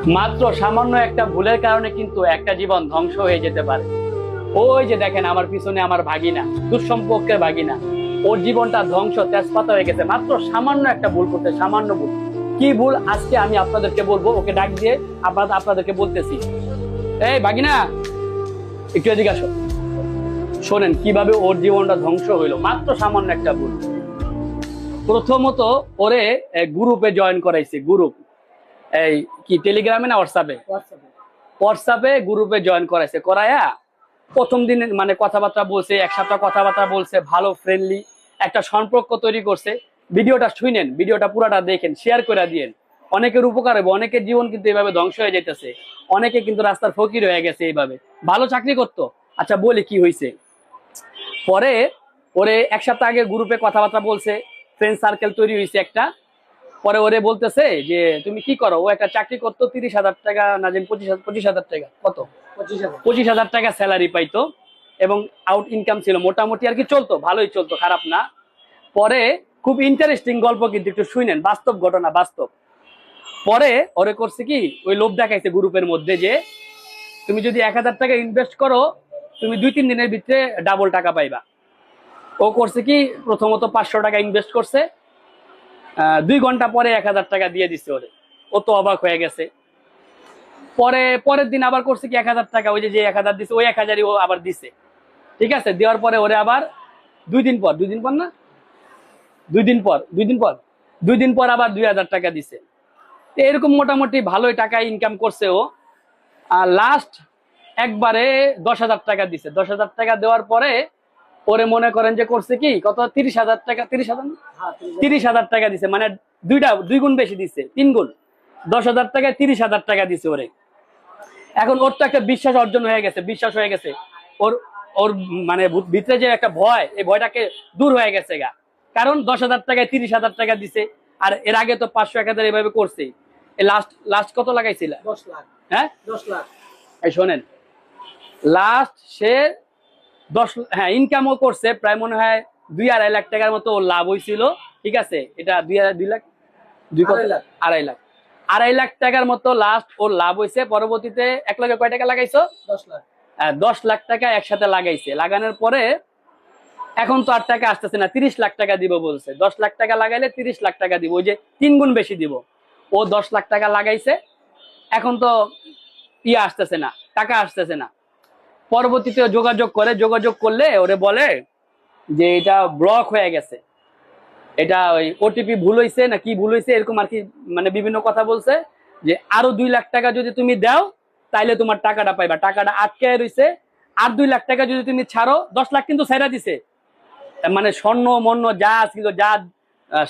মাত্র সামান্য একটা ভুলের কারণে কিন্তু একটা জীবন ধ্বংস হয়ে যেতে পারে। ওই যে দেখেন আমার পিছনে আমার ভাগিনা, দুঃসম্পর্কের ভাগিনা, ওর জীবনটা ধ্বংস, তেজপাতা হয়ে গেছে মাত্র সামান্য একটা ভুল করতে। সামান্য ভুল, কি ভুল আজকে আমি আপনাদেরকে বলবো। ওকে ডাক দিয়ে আপনাদেরকে বলতেছি, এই ভাগিনা একটু এদিকে আসো। শোনেন কিভাবে ওর জীবনটা ধ্বংস হইলো মাত্র সামান্য একটা ভুল। প্রথমত ওরে গ্রুপে জয়েন করাইছে। গ্রুপ এই কি টেলিগ্রামে না হোয়াটসঅ্যাপে? হোয়াটসঅ্যাপে গ্রুপে জয়েন করাইছে। করায়া প্রথম দিন মানে কথাবার্তা বলছে, এক সপ্তাহ কথাবার্তা বলছে, ভালো ফ্রেন্ডলি একটা সম্পর্ক তৈরি করছে। ভিডিওটা শুনেন, ভিডিওটা পুরাটা দেখেন, শেয়ার করে দিয়েন, অনেকের উপকার হবে। অনেকের জীবন কিন্তু এইভাবে ধ্বংস হয়ে যাইতেছে, অনেকে কিন্তু রাস্তার ফকির হয়ে গেছে এইভাবে। ভালো চাকরি করতো। আচ্ছা বলি কি হয়েছে। পরে ওরে এক সপ্তাহ আগে গ্রুপে কথাবার্তা বলছে, ফ্রেন্ড সার্কেল তৈরি হয়েছে একটা। পরে ওরে বলতেছে যে তুমি কি করো। ও একটা চাকরি করতো, 30,000 টাকা না জানি 25,000 টাকা, কত 25,000 টাকা স্যালারি পাইতো এবং আউট ইনকাম ছিল মোটামুটি আর কি, চলতো, ভালোই চলতো, খারাপ না। পরে খুব ইন্টারেস্টিং গল্প, কিন্তু একটু শুনেন, বাস্তব ঘটনা, বাস্তব। পরে ওরে করছে কি, ওই লোভ দেখাইছে গ্রুপের মধ্যে যে তুমি যদি 1,000 টাকা ইনভেস্ট করো তুমি 2-3 দিনের ভিতরে ডাবল টাকা পাইবা। ও করছে কি, প্রথমত 500 টাকা ইনভেস্ট করছে, 2 ঘন্টা পরে 1,000 টাকা দিয়ে দিচ্ছে ওরে। ও তো অবাক হয়ে গেছে। পরের দিন আবার করছে কি, 1,000 টাকা, ওই যে 1,000 দিচ্ছে ওই 1,000ই ও আবার দিছে। ঠিক আছে, দেওয়ার পরে ওরে আবার 2 দিন পর আবার 2,000 টাকা দিছে। এরকম মোটামুটি ভালোই টাকা ইনকাম করছে ও। আর লাস্ট একবারে 10,000 টাকা দিছে। 10,000 টাকা দেওয়ার পরে ওরে মনে করেন যে করছে কি, কত 30,000 টাকা, 30,000 টাকা দিছে, মানে 2 গুণ বেশি দিছে, 3 গুণ। 10,000 টাকায় 30,000 টাকা দিছে ওরে। এখন ওর তো একটা বিশ্বাস অর্জন হয়ে গেছে, বিশ্বাস হয়ে গেছে ওর। ওর মানে ভিতরে যে একটা ভয়, এই ভয়টাকে দূর হয়ে গেছে গা। কারণ 10,000 টাকায় 30,000 টাকা দিছে, আর এর আগে তো 500-1,000 এভাবে করছে। লাস্ট লাস্ট কত লাগাইছিল? 10 লাখ। হ্যাঁ 10 লাখ। এই শোনেন, লাস্ট সে 10, হ্যাঁ, ইনকামও করছে প্রায় মনে হয় 2-2.5 লাখ টাকার মতো ওর লাভ হয়েছিল। ঠিক আছে, এটা 2 লাখ, 2.5 লাখ। 2.5 লাখ টাকার মতো লাস্ট ওর লাভ হয়েছে। পরবর্তীতে 1 লাখে কয় টাকা লাগাইছো? 10 লাখ। 10 লাখ টাকা একসাথে লাগাইছে। লাগানোর পরে এখন তো আর টাকা আসতেছে না, 30 লাখ টাকা দিব বলছে। 10 লাখ টাকা লাগাইলে 30 লাখ টাকা দিব, ওই যে 3 গুণ বেশি দিব। ও 10 লাখ টাকা লাগাইছে, এখন তো আসতেছে না, টাকা আসতেছে না। পরবর্তীতে যোগাযোগ করে, যোগাযোগ করলে ওরে বলে যে এটা ব্লক হয়ে গেছে, এটা ওই ওটিপি ভুল হয়েছে না কি ভুল হয়েছে এরকম আর কি, মানে বিভিন্ন কথা বলছে। যে আরো 2 লাখ টাকা যদি তুমি দাও তাইলে তোমার টাকাটা পাইবা, টাকাটা আটকে রয়েছে। আর 2 লাখ টাকা যদি তুমি ছাড়ো, 10 লাখ কিন্তু ছেড়া দিছে, মানে স্বর্ণ মন্য যা ছিল, যা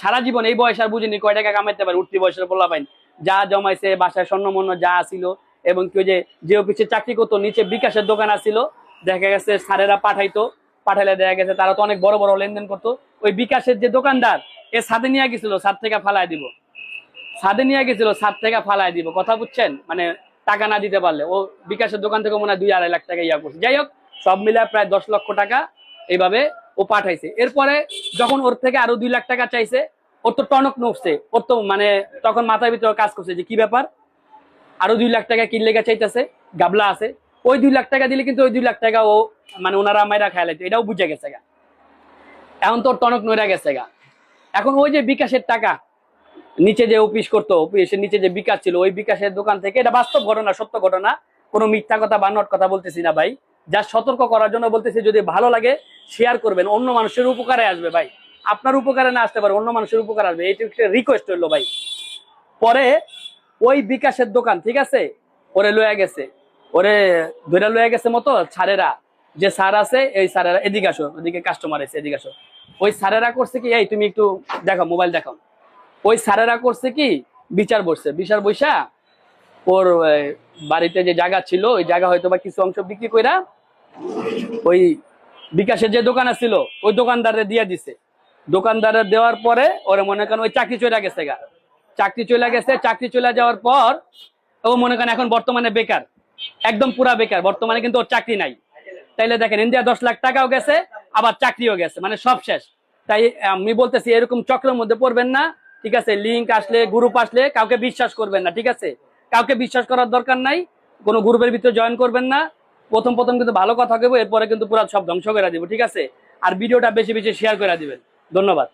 সারা জীবন এই বয়স আর বুঝিনি কয় টাকা কামাইতে পারে, উঠতি বয়সের পোলা পাইন, যা জমাইছে বাসায় স্বর্ণ মন্য যা ছিল। এবং কেউ যে অফিসে চাকরি করতো, নিচে বিকাশের দোকান আছিল, দেখা গেছে স্যারেরা পাঠাইলে দেখা গেছে তারা তো অনেক বড় বড় লেনদেন করতো। ওই বিকাশের যে দোকানদার, এ ছাদে নিয়ে গেছিল, ছাদ থেকে ফালাই দিব, ছাদে নিয়ে গেছিল, ছাদ থেকে ফালাই দিব, কথা বুঝছেন, মানে টাকা না দিতে পারলে। ও বিকাশের দোকান থেকে মনে হয় 2-2.5 লাখ টাকা ইয়া করছে। যাই হোক, সব মিলে প্রায় 10 লক্ষ টাকা এইভাবে ও পাঠাইছে। এরপরে যখন ওর থেকে আরো 2 লাখ টাকা চাইছে, ওর তো টনক নড়ছে, ওর তো মানে তখন মাথার ভিতরে কাজ করছে যে কি ব্যাপার, আরো 2 লাখ টাকা কি লেগে চাইতেছে, গাবলা আছে। ওই 2 লাখ টাকা দিলে কিন্তু ওই 2 লাখ টাকা ও মানে ওনারা মাইরা খাইলে, এটাও বুঝে গেছে গা। এখন তোর টনক নড়ে গেছে গা। এখন ওই যে বিকাশের টাকা, নিচে যে অফিস করতো, অফিসের নিচে যে বিকাশ ছিল, ওই বিকাশের দোকান থেকে, এটা বাস্তব ঘটনা, সত্য ঘটনা, কোনো মিথ্যা কথা বা নট কথা বলতেছি না ভাই, যা সতর্ক করার জন্য বলতেছি। যদি ভালো লাগে শেয়ার করবেন, অন্য মানুষের উপকারে আসবে ভাই, আপনার উপকারে না আসতে পারে, অন্য মানুষের উপকার আসবে, এইটা রিকোয়েস্ট হইলো ভাই। পরে ওই বিকাশের দোকান, ঠিক আছে, ওরে লয়ে গেছে, ওরে ধরে লয়ে গেছে মতো স্যারেরা, যে স্যার আছে এই স্যারেরা, এদিকে আসো, ওদিকে কাস্টমার আছে, এদিকে আসো। ওই স্যারেরা করছে কি, এই তুমি একটু দেখো, মোবাইল দেখো। ওই স্যারেরা করছে কি, বিচার বৈশা ওর বাড়িতে যে জায়গা ছিল, ওই জায়গা হয়তো বা কিছু অংশ বিক্রি কইরা ওই বিকাশের যে দোকান ছিল ওই দোকানদারে দিয়ে দিছে। দোকানদারে দেওয়ার পরে ওরা মনে করেন ওই চাকরি চলে গেছে গা, চাকরি চলে যাওয়ার পর ও মনে করেন এখন বর্তমানে বেকার, একদম পুরা বেকার বর্তমানে, কিন্তু ওর চাকরি নাই। তাইলে দেখেন, ইন্ডিয়া 10 লাখ টাকাও গেছে, আবার চাকরিও গেছে, মানে সব শেষ। তাই আমি বলতেছি এরকম চক্রের মধ্যে পড়বেন না, ঠিক আছে। লিঙ্ক আসলে, গ্রুপ আসলে কাউকে বিশ্বাস করবেন না, ঠিক আছে। কাউকে বিশ্বাস করার দরকার নাই, কোনো গ্রুপের ভিতরে জয়েন করবেন না। প্রথম প্রথম কিন্তু ভালো কথা কইবো, এরপরে কিন্তু পুরো সব ধ্বংস করে দিব, ঠিক আছে? আর ভিডিওটা বেশি বেশি শেয়ার করে দিবেন। ধন্যবাদ।